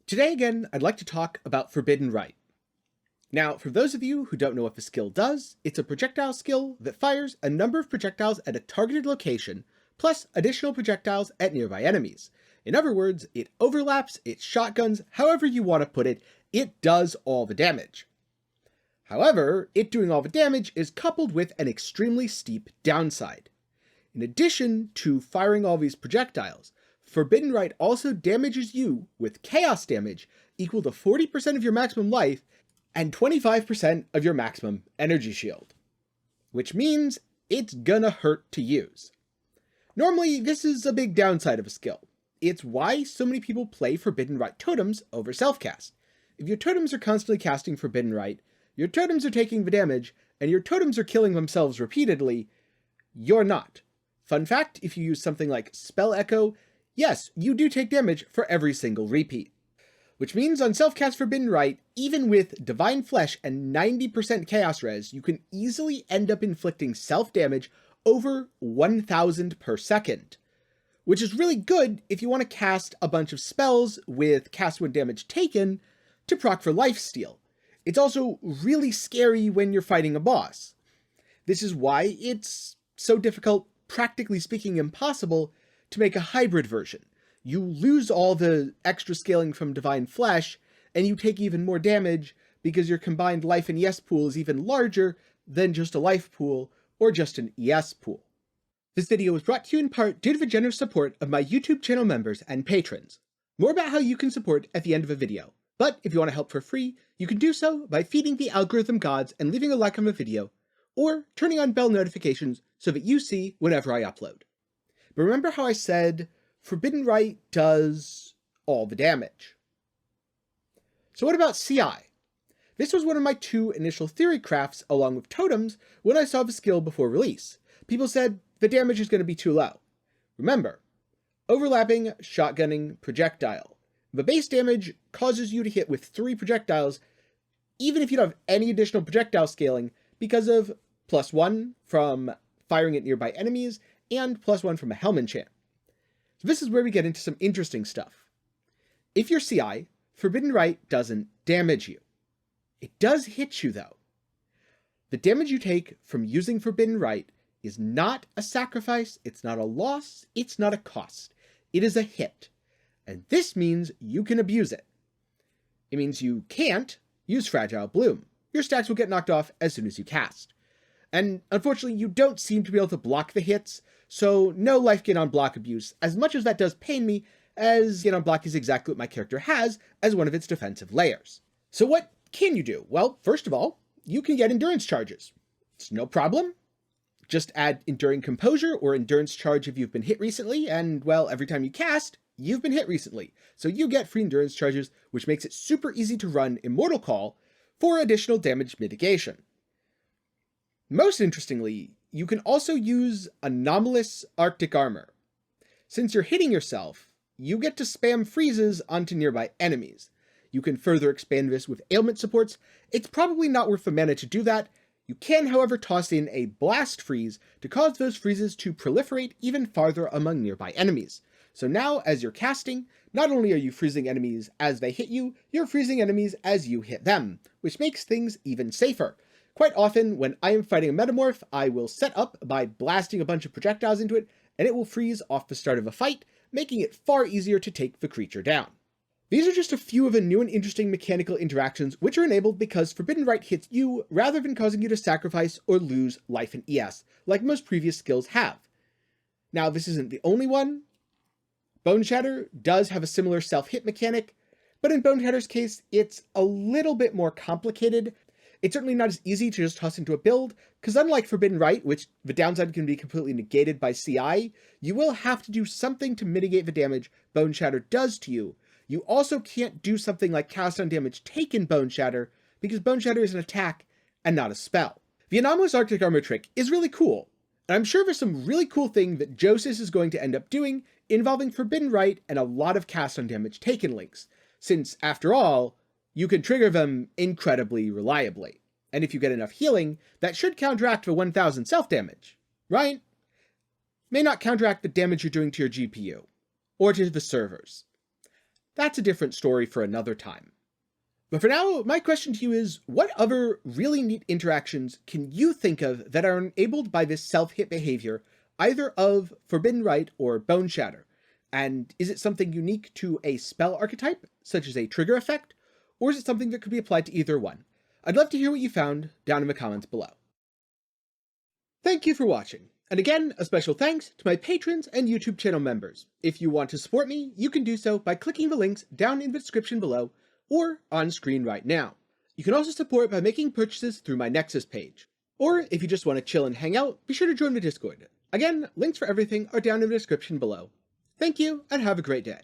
Today again, I'd like to talk about Forbidden Rite. Now, for those of you who don't know what the skill does, it's a projectile skill that fires a number of projectiles at a targeted location, plus additional projectiles at nearby enemies. In other words, it overlaps, it shotguns, however you want to put it, it does all the damage. However, it doing all the damage is coupled with an extremely steep downside. In addition to firing all these projectiles, Forbidden Rite also damages you with chaos damage equal to 40% of your maximum life and 25% of your maximum energy shield. Which means it's gonna hurt to use. Normally, this is a big downside of a skill. It's why so many people play Forbidden Rite Totems over self-cast. If your totems are constantly casting Forbidden Rite, your totems are taking the damage, and your totems are killing themselves repeatedly, you're not. Fun fact, if you use something like Spell Echo, yes, you do take damage for every single repeat. Which means on self-cast Forbidden Rite, even with Divine Flesh and 90% Chaos Res, you can easily end up inflicting self-damage over 1000 per second. Which is really good if you want to cast a bunch of spells with cast when damage taken to proc for lifesteal. It's also really scary when you're fighting a boss. This is why it's so difficult, practically speaking impossible, to make a hybrid version. You lose all the extra scaling from Divine Flesh, and you take even more damage because your combined life and ES pool is even larger than just a life pool or just an ES pool. This video was brought to you in part due to the generous support of my YouTube channel members and patrons. More about how you can support at the end of the video, but if you want to help for free, you can do so by feeding the algorithm gods and leaving a like on the video, or turning on bell notifications so that you see whenever I upload. But remember how I said Forbidden Rite does all the damage. So what about CI? This was one of my two initial theory crafts along with totems when I saw the skill before release. People said the damage is going to be too low. Remember, overlapping, shotgunning, projectile. The base damage causes you to hit with 3 projectiles even if you don't have any additional projectile scaling because of +1 from firing at nearby enemies and +1 from a Helm enchant. So this is where we get into some interesting stuff. If you're CI, Forbidden Rite doesn't damage you. It does hit you though. The damage you take from using Forbidden Rite is not a sacrifice, it's not a loss, it's not a cost. It is a hit. And this means you can abuse it. It means you can't use Fragile Bloom. Your stacks will get knocked off as soon as you cast. And unfortunately, you don't seem to be able to block the hits, so no life gain on block abuse, as much as that does pain me, as gain on block is exactly what my character has as one of its defensive layers. So what can you do? Well, first of all, you can get endurance charges. It's no problem. Just add Enduring Composure or Endurance Charge if you've been hit recently, and well, every time you cast, you've been hit recently. So you get free endurance charges, which makes it super easy to run Immortal Call for additional damage mitigation. Most interestingly, you can also use Anomalous Arctic Armor. Since you're hitting yourself, you get to spam freezes onto nearby enemies. You can further expand this with ailment supports. It's probably not worth the mana to do that. You can, however, toss in a Blast Freeze to cause those freezes to proliferate even farther among nearby enemies. So now, as you're casting, not only are you freezing enemies as they hit you, you're freezing enemies as you hit them, which makes things even safer. Quite often, when I am fighting a Metamorph, I will set up by blasting a bunch of projectiles into it, and it will freeze off the start of a fight, making it far easier to take the creature down. These are just a few of the new and interesting mechanical interactions which are enabled because Forbidden Rite hits you rather than causing you to sacrifice or lose life and ES, like most previous skills have. Now, this isn't the only one. Bone Shatter does have a similar self-hit mechanic, but in Bone Shatter's case, it's a little bit more complicated. It's certainly not as easy to just toss into a build, because unlike Forbidden Rite, which the downside can be completely negated by CI, you will have to do something to mitigate the damage Bone Shatter does to you. You also can't do something like cast on damage taken Bone Shatter, because Bone Shatter is an attack and not a spell. The Anomalous Arctic Armor trick is really cool, and I'm sure there's some really cool thing that Joseph is going to end up doing involving Forbidden Rite and a lot of cast on damage taken links, since, after all, you can trigger them incredibly reliably. And if you get enough healing, that should counteract the 1000 self-damage, right? May not counteract the damage you're doing to your GPU, or to the servers. That's a different story for another time. But for now, my question to you is, what other really neat interactions can you think of that are enabled by this self-hit behavior, either of Forbidden Rite or Bone Shatter? And is it something unique to a spell archetype, such as a trigger effect, or is it something that could be applied to either one? I'd love to hear what you found down in the comments below. Thank you for watching, and again, a special thanks to my patrons and YouTube channel members. If you want to support me, you can do so by clicking the links down in the description below, or on screen right now. You can also support by making purchases through my Nexus page. Or if you just want to chill and hang out, be sure to join the Discord. Again, links for everything are down in the description below. Thank you, and have a great day.